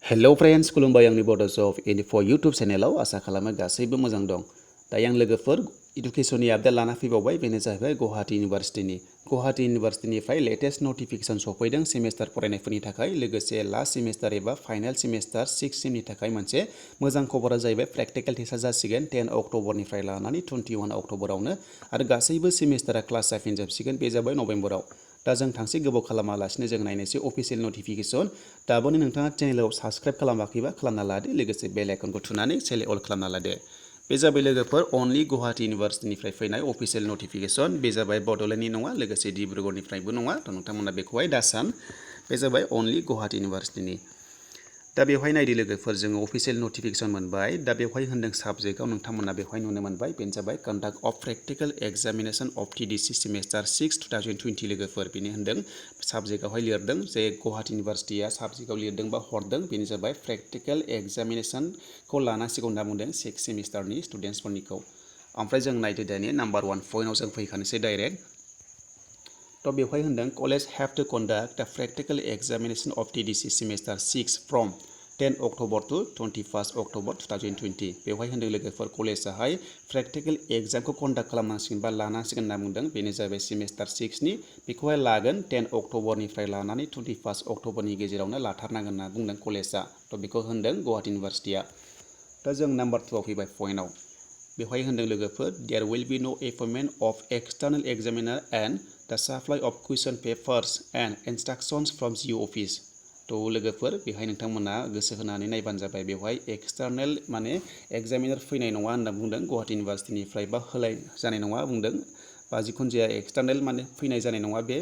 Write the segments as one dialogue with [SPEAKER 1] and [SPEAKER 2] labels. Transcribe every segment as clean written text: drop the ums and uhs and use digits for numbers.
[SPEAKER 1] Hello friends खुलुमबाय आंनि Bodos of info YouTube चेनेलाव आसा खालामो गासैबो मोजां दं। दायो आं लोगोफोर इडुकेसननि आपडेट लाना फैबावबाय बेनो जाहैबाय गुवाहाटी इउनिभारसिटिनिफ्राय लेटेस्ट नटिफिकेसन सफैदों सेमेस्टार फरायनायफोरनि थाखाय लोगोसे लास्ट सेमेस्टार एबा फाइनाल सेमेस्टार 6 सेमनि थाखाय मोनसे मोजां खबरा जाहैबाय प्रेक्टिकेल टेस्टआ जासिगोन 10 अक्ट'बरनिफ्राय लानानै 21 अक्ट'बरावनो आरो गासैबो सेमेस्टारा क्लास जाफिनजोबसिगोन बे जाबाय नभेम्बराव। दा जों थांसै गोबाव खालामालासिनो जों नायनोसै अफिसियेल नटिफिकेसन। दाबोनो नोंथाङा चेनेलाव साबस्क्राइब खालामाखैबा खालामना लादो लोगोसे बेल आइकनखौ थुनानै सेलेक्ट अल खालामना लादो। बे जाबाय लोगोफोर अनलि गुवाहाटी इउनिभारसिटिनिफ्राय फैनाय अफिसियेल नटिफिकेसन। बे जाबाय बड'लेण्डनि नङा लोगोसे डिब्रुगड़निफ्रायबो नङा नोंथांमोना बेखौहाय दा सान। बे जाबाय अनलि गुवाहाटी इउनिभारसिटिनि। दा बेवहाय नायदो लोगोफोर जोङो अफिसियेल नटिफिकेसन मोनबाय। दा बेवहाय होनदों साबजेक्टआव नोंथांमोना बेवहाय नुनो मोनबाय बेनो जाबाय conduct of practical examination of TDC semester 6 2020 लोगोफोर बेनि होनदों साबजेक्टआवहाय लिरदों जे गुवाहाटी इउनिभारसिटिया साबजेक्टआव लिरदों बा हरदों बेनो जाबाय प्रेक्टिकल एग्जामिनेशनखौ लानांसिगौ होनना बुंदों 6 सेमिस्टारनि स्टुडेन्टसफोरनिखौ। ओमफ्राय जों नायदो दानिया नाम्बार 1 पइन्टआव जों फैखानोसै डाइरेक्ट। थ' बेवहाय होनदों college have to conduct the practical examination of TDC semester 6 from 10 October to 21 October 2020। बेवहाय होनदों लोगोफोर कलेजाहाय प्रेक्टिकल एग्जामखौ कन्डाक्ट खालामनांसिगोन बा लानांसिगोन होनना बुंदों बेनो जाबाय सेमेस्टार 6नि बेखौहाय लागोन 10 अक्ट'बरनिफ्राय लानानै 21 अक्ट'बरनि गेजेरावनो लाथारनांगोन होनना बुंदों कलेजा। थ' बेखौ होनदों गुवाहाटी इउनिभारसिटिया। दा जों नाम्बार 2आव फैबाय पइन्टआव। बेवहाय होनदों लोगोफोर there will be no appointment of external examiner and the supply of question papers and instructions from the office. थ' लोगोफोर बेवहाय नोंथांमोना गोसो होनानै नायबानो जाबाय बेवहाय एक्सटार्नेल माने एग्जामिनार फैनाय नङा होनना बुंदों गुवाहाटी इउनिभारसिटिनिफ्राय बा होलाय जानाय नङा बुंदों बा जिखुनु जाया एक्सटार्नेल माने फैनाय जानाय नङा बे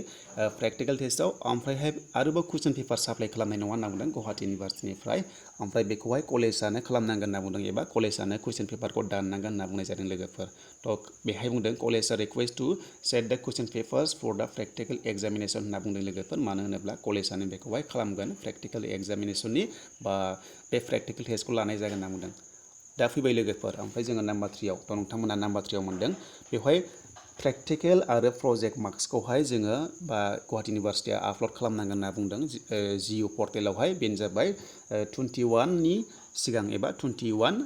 [SPEAKER 1] प्रेक्टिकल टेस्टआव। ओमफ्रायहाय आरोबाव कुइसन पेपार साप्लाइ खालामनाय नङा होनना बुंदों गुवाहाटी इउनिभारसिटिनिफ्राय। ओमफ्राय बेखौहाय कलेजानो खालामनांगोन होनना बुंदों एबा कलेजानो कुइसन पेपारखौ दाननांगोन होनना बुंनाय जादों लोगोफोर। थ' बेहाय बुंदों कलेजा रिक्वेस्ट टु सेट द कुइसन papers for the practical examination होनना बुंदों लोगोफोर मानो होनोब्ला कलेजानो बेखौहाय खालामगोन प्रेक्टिकल एग्जामिनेशननि बा बे प्रेक्टिकल टेस्टखौ लानाय जागोन होनना बुंदों। दा फैबाय लोगोफोर ओमफ्राय जोङो नाम्बार 3आव थ' नोंथांमोना नाम्बार 3आव मोनदों बेवहाय प्रेक्टिकेल आरो प्रजेक्ट मार्क्सखौहाय जोङो बा गुवाहाटी इउनिभारसिटिया आपल'ड खालामनांगोन होनना बुंदों जिअ पर्टेलावहाय बेनो जाबाय 21नि सिगां एबा 21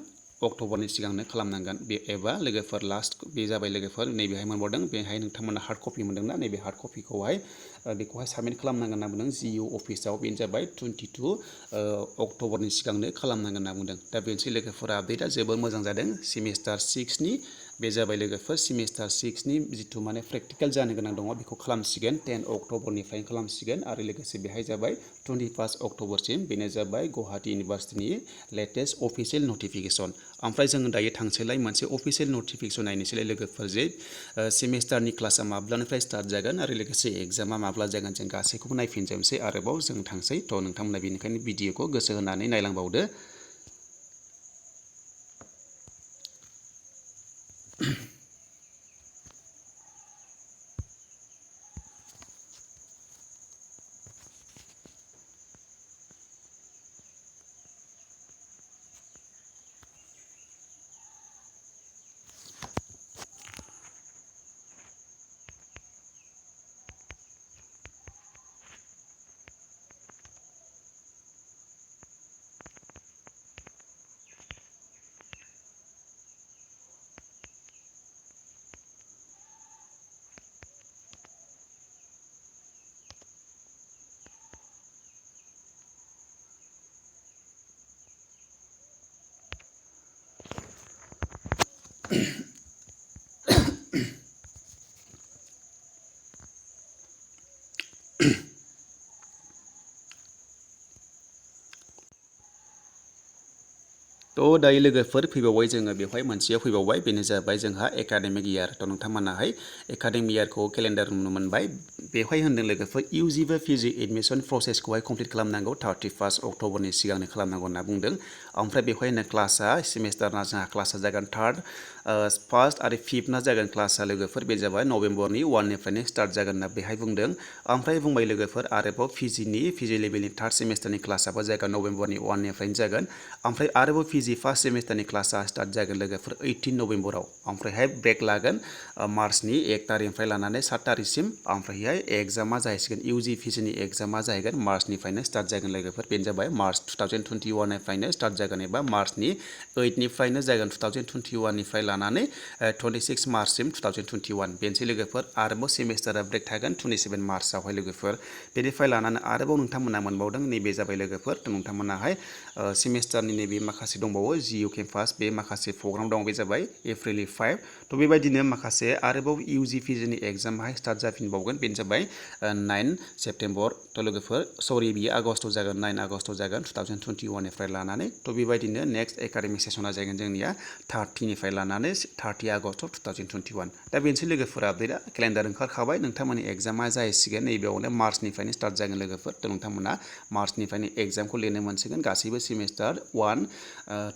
[SPEAKER 1] अक्ट'बरनि सिगांनो खालामनांगोन बे एबा लोगोफोर लास्ट बे जाबाय लोगोफोर नैबेहाय मोनबावदों बेहाय नोंथांमोना हार्ड कपि मोनदोंना नैबे हार्ड कपिखौहाय बेखौहाय साबमिट खालामनांगोन होनना बुंदों जिअ अफिसाव बेनो जाबाय 22 अक्ट'बरनि सिगांनो खालामनांगोन होनना बुंदों। दा बेनोसै लोगोफोर आपडेटआ जोबोर मोजां जादों सेमिस्टार 6नि बे जाबाय लोगोफोर सेमिस्टार 6नि जिथु माने प्रेक्टिकेल जानो गोनां दङ बेखौ खालामसिगोन 10 अक्ट'बरनिफ्रायनो खालामसिगोन आरो लोगोसे बेहाय जाबाय 21 अक्ट'बरसिम बेनो जाबाय गुवाहाटी इउनिभारसिटिनि लेटेस्ट अफिसियेल नटिफिकेसन। ओमफ्राय जोङो दायो थांसैलाय मोनसे अफिसियेल नटिफिकेसन नायनोसैलाय लोगोफोर जे सेमिस्टारनि क्लासआ माब्लानिफ्राय स्टार्ट जागोन आरो लोगोसे एग्जामा माब्ला जागोन जों गासैखौबो नायफिनजोबनोसै आरोबाव जों थांसै थ' नोंथांमोना बेनिखायनो भिडिअखौ गोसो होनानै नायलांबावदो। थ' दायो लोगोफोर फैबावबाय जोङो बेवहाय मोनसेयाव फैबावबाय बेनो जाबाय जोंहा एकाडेमिक इयार थ' नोंथांमोनाहाय एकाडेमिक इयारखौ केलेन्डार नुनो मोनबाय बेवहाय होनदों लोगोफोर इउजि बा पिजि एडमिसन प्रसेसखौहाय कमप्लिट खालामनांगौ 31 अक्ट'बरनि सिगांनो खालामनांगौ होनना बुंदों। ओमफ्राय बेवहाय होनो क्लासआ सेमिस्टारना जोंहा क्लासआ जागोन 3 फार्स्ट आरो फिफ्थना जागोन क्लासआ लोगोफोर बे जाबाय नभेम्बरनि 1निफ्रायनो स्टार्ट जागोन होनना बेहाय बुंदों ओमफ्राय बुंबाय लोगोफोर आरोबाव पिजि लेभेलनि थार्ड सेमिस्टारनि क्लासआबो जागोन नभेम्बरनि 1निफ्रायनो जागोन ओमफ्राय आरोबाव पिजि फार्स्ट सेमिस्टारनि क्लासआ स्टार्ट जागोन लोगोफोर 18 नभेम्बराव ओमफ्रायहाय ब्रेक लागोन मार्चनि 1 तारिखनिफ्राय लानानै 7 तारिखसिम ओमफ्रायहाय एग्जामा जाहैसिगोन इउजि पिजिनि एग्जामा जाहैगोन मार्चनिफ्रायनो स्टार्ट जागोन लोगोफोर बेनो जाबाय मार्च 2021 निफ्रायनो स्टार्ट जागोन एबा मार्चनि 8निफ्रायनो जागोन 2021 निफ्राय लानानै 26 मार्चसिम 2021 बेनोसै लोगोफोर आरोबाव सेमिस्टारा ब्रेक थागोन 27 मार्चआवहाय लोगोफोर बेनिफ्राय लानानै आरोबाव नोंथांमोना मोनबावदों नैबे जाबाय लोगोफोर नोंथांमोनाहाय सेमिस्टारनि नैबे माखासे दंबावो जियु केम्पास बे माखासे प्रग्राम दं बे जाबाय एप्रिलनि 5 थ' बेबायदिनो माखासे आरोबाव इउजि पिजिनि एग्जामाहाय स्टार्ट जाफिनबावगोन बेनो जाबाय 9 सेप्तेम्बर थ' लोगोफोर सरि बियो आगस्टआव जागोन 9 आगस्टआव जागोन 2021 निफ्राय लानानै थ' बेबायदिनो नेक्स्ट एकाडेमिक सेसना जागोन जोंनिया 30 निफ्राय लानानै 30 आगस्ट 2021 दा बेनोसै लोगोफोरा आपडेटआ केलेन्डार ओंखारखाबाय नोंथांमोननि एग्जामा जाहैसिगोन नैबेयावनो मार्चनिफ्रायनो स्टार्ट जागोन लोगोफोर थ' नोंथांमोना मार्चनिफ्रायनो एग्जामखौ लिरनो मोनसिगोन गासैबो सेमिस्टार 1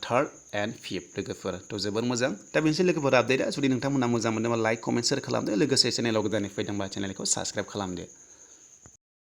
[SPEAKER 1] 3rd एन्ड 5th लोगोफोर थ' जोबोर मोजां दा बेनोसै लोगोफोर आपडेटआ जुदि नोंथांमोना मोजां मोनदोंबा लाइक कमेन्ट शेयार खालामदो लोगोसे चेनेलाव गोदानै फैदोंबा चेनेलखौ साबस्क्राइब खालामदो